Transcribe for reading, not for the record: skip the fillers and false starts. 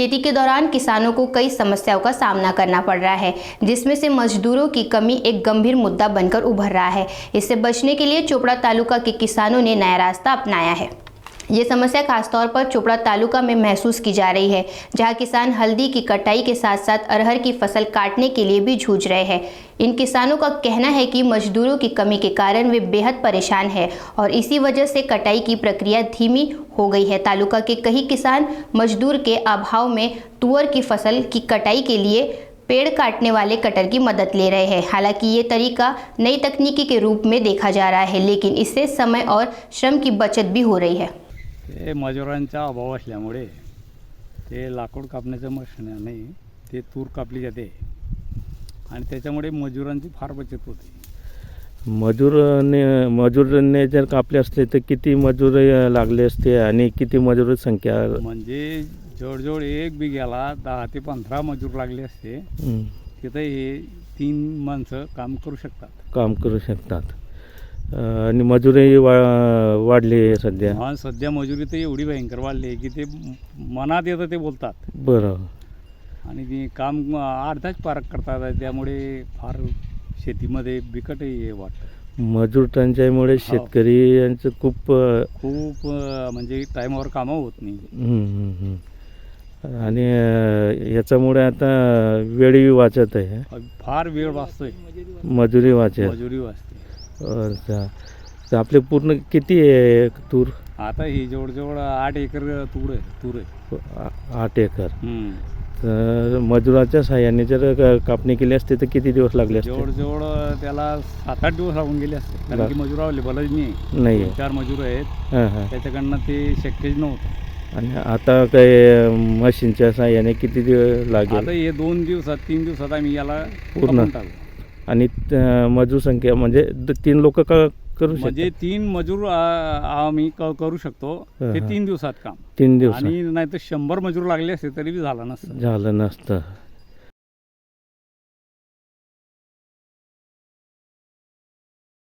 खेती के दौरान किसानों को कई समस्याओं का सामना करना पड़ रहा है, जिसमें से मजदूरों की कमी एक गंभीर मुद्दा बनकर उभर रहा है। इससे बचने के लिए चोपड़ा तालुका के किसानों ने नया रास्ता अपनाया है। ये समस्या खासतौर पर चोपड़ा तालुका में महसूस की जा रही है, जहां किसान हल्दी की कटाई के साथ साथ अरहर की फसल काटने के लिए भी जूझ रहे हैं। इन किसानों का कहना है कि मजदूरों की कमी के कारण वे बेहद परेशान हैं और इसी वजह से कटाई की प्रक्रिया धीमी हो गई है। तालुका के कई किसान मजदूर के अभाव में तुअर की फसल की कटाई के लिए पेड़ काटने वाले कटर की मदद ले रहे हैं। हालांकि ये तरीका नई तकनीकी के रूप में देखा जा रहा है, लेकिन इससे समय और श्रम की बचत भी हो रही है। ते मजुरांचा अभाव असल्यामुळे ते लाकूड कापण्याचं मशीनने ते तूर कापली जाते आणि त्याच्यामुळे मजुरांची फार बचत होते। मजूरने जर कापले असते तर किती मजूर लागले असते आणि किती मजूर संख्या म्हणजे जवळजवळ 1 बिघ्याला 10 ते 15 मजूर लागले असते। तिथे हे 3 माणसं काम करू शकतात आणि मजुरी वाढली सध्या। हां, सध्या मजुरी तर एवढी भयंकर वाढली आहे की ते मनात येतं ते बोलतात। बरोबर। आणि ते काम अर्धाच पारक करतात, त्यामुळे फार शेतीमध्ये बिकटही वाटतं। मजूर टंचाईमुळे शेतकरी यांचं खूप म्हणजे टाईमावर कामं होत नाही आणि याच्यामुळे आता वेळही वाचत आहे, फार वेळ वाचतोय, मजुरी वाचते। अच्छा, तर आपले पूर्ण किती आहे तूर? आता ही जवळजवळ 8 एकर तूर आहे। 8 एकर। तर मजुराच्या साहाय्याने जर कापणी केली असते तर किती दिवस लागले असते? जवळजवळ त्याला 7-8 दिवस लागून गेले असते, कारण की मजूर अवेलेबलच नाही। 4 मजूर आहेत, त्याच्याकडनं ते शक्यच नव्हतं। आणि आता काय मशीनच्या साहाय्याने किती दिवस लागेल? आता हे 2 दिवसात 3 दिवसात आम्ही याला पूर्ण टाकू। आणि मजूर संख्या म्हणजे 3 लोक करू शकतो, म्हणजे 3 मजूर आम्ही करू शकतो। ते 3 दिवसात काम 3 दिवस, आणि नाही तर 100 मजूर लागले असते तरी झालं नसतं।